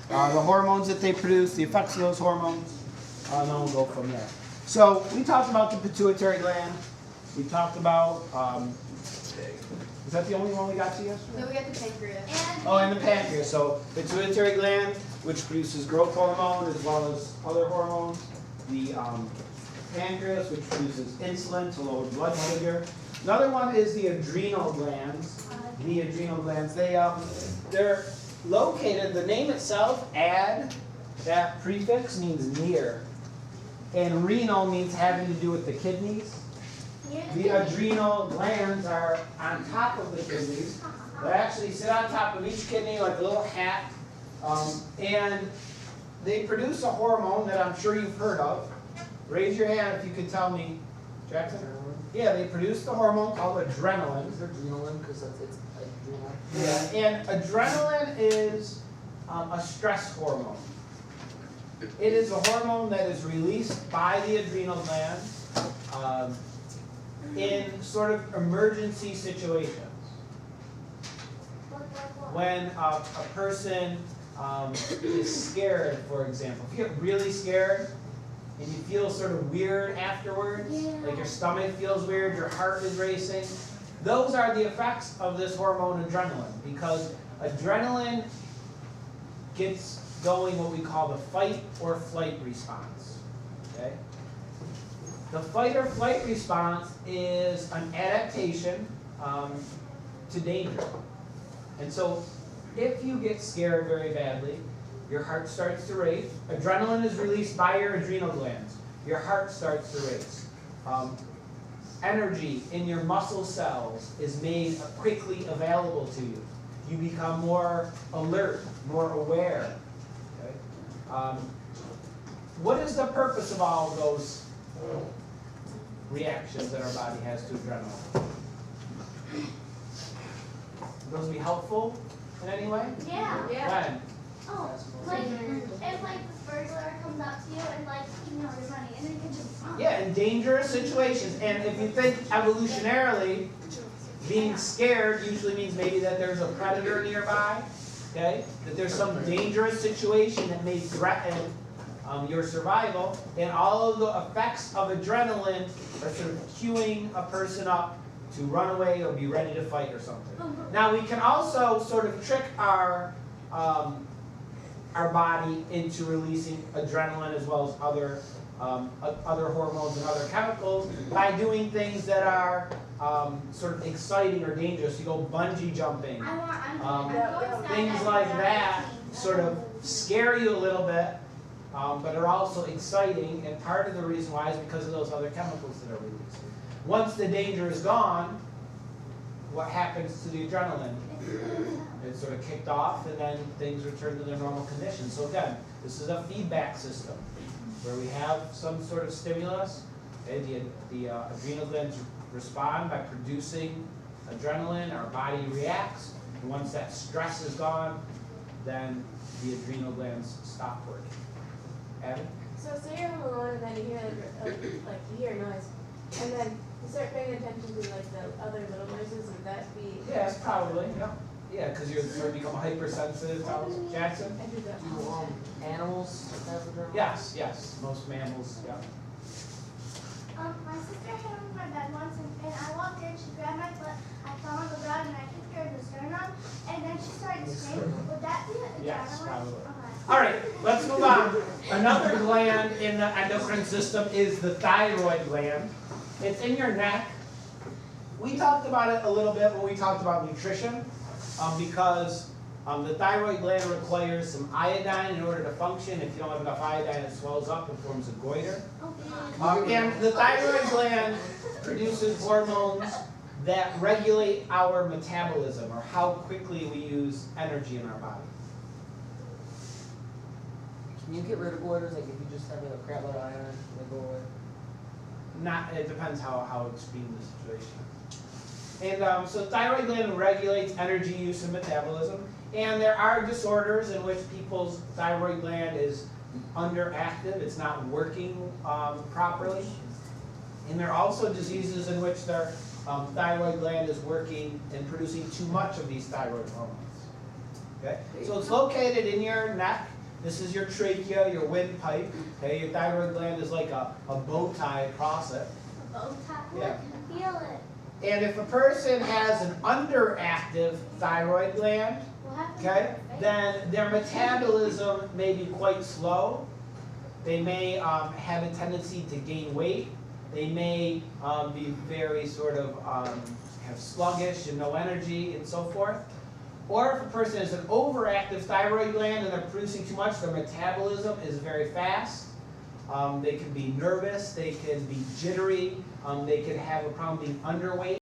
the hormones that they produce, the effects of those hormones, and then we'll go from there. So we talked about the pituitary gland. We talked about, is that the only one we got to yesterday? No, we got the pancreas. And the pancreas. So pituitary gland, which produces growth hormone as well as other hormones. The pancreas, which produces insulin to lower blood sugar. Another one is the adrenal glands. The adrenal glands, they're located, the name itself, ad, that prefix means near. And renal means having to do with the kidneys. The adrenal glands are on top of the kidneys. They actually sit on top of each kidney like a little hat. And they produce a hormone that I'm sure you've heard of. Raise your hand if you could tell me, Jackson. Yeah, they produce the hormone called adrenaline. Is there adrenaline because it's adrenal? Yeah, and adrenaline is a stress hormone. It is a hormone that is released by the adrenal glands in sort of emergency situations. When a person is scared, for example. If you get really scared and you feel sort of weird afterwards, like your stomach feels weird, your heart is racing, those are the effects of this hormone adrenaline, because adrenaline gets going what we call the fight or flight response. Okay? The fight or flight response is an adaptation to danger. And so if you get scared very badly, your heart starts to race. Adrenaline is released by your adrenal glands. Your heart starts to race. Energy in your muscle cells is made quickly available to you. You become more alert, more aware. Okay? What is the purpose of all of those reactions that our body has to adrenaline? Those be helpful in any way? Yeah. When? Oh, like if like the burglar comes up to you and like you know you're running and then you can just Yeah, in dangerous situations. And if you think evolutionarily, being scared usually means maybe that there's a predator nearby, okay? That there's some dangerous situation that may threaten your survival. And all of the effects of adrenaline are sort of cueing a person up to run away or be ready to fight or something. Now we can also sort of trick our body into releasing adrenaline as well as other hormones and other chemicals by doing things that are sort of exciting or dangerous. You go bungee jumping. Things like that sort of scare you a little bit, but are also exciting. And part of the reason why is because of those other chemicals that are released. Once the danger is gone, what happens to the adrenaline? It's sort of kicked off, and then things return to their normal condition. So again, this is a feedback system where we have some sort of stimulus. Okay, the adrenal glands respond by producing adrenaline. Our body reacts, and once that stress is gone, then the adrenal glands stop working. Abby? So say you're home alone and then you hear like you hear a noise, and then you start paying attention to like the other little noises. Would that be? Yes, probably. Yeah. Yeah, because you're sort of become hypersensitive. Jackson? Do animals have adrenaline? Yes, yes. Most mammals, yeah. My sister hit on my bed once and I walked in, she grabbed my foot, I fell on the ground and I kicked her in the sternum and then she started screaming. Would that be an adrenaline? Yes, probably. Okay. All right, let's move on. Another gland in the endocrine system is the thyroid gland. It's in your neck. We talked about it a little bit when we talked about nutrition. Because the thyroid gland requires some iodine in order to function. If you don't have enough iodine, it swells up and forms a goiter. And the thyroid gland produces hormones that regulate our metabolism, or how quickly we use energy in our body. Can you get rid of goiters? Like if you just have a crap load of iron, they go away? It depends how extreme the situation is. And so thyroid gland regulates energy use and metabolism. And there are disorders in which people's thyroid gland is underactive. It's not working properly. And there are also diseases in which their thyroid gland is working and producing too much of these thyroid hormones. Okay? So it's located in your neck. This is your trachea, your windpipe. Okay, your thyroid gland is like a bow tie across it. Bow tie. Yeah. I can feel it. And if a person has an underactive thyroid gland, What happened okay, to her face? then their metabolism may be quite slow. They may have a tendency to gain weight. They may be very sort of have sluggish and no energy and so forth. Or if a person has an overactive thyroid gland and they're producing too much, their metabolism is very fast. They can be nervous, they can be jittery, they could have a problem being underweight.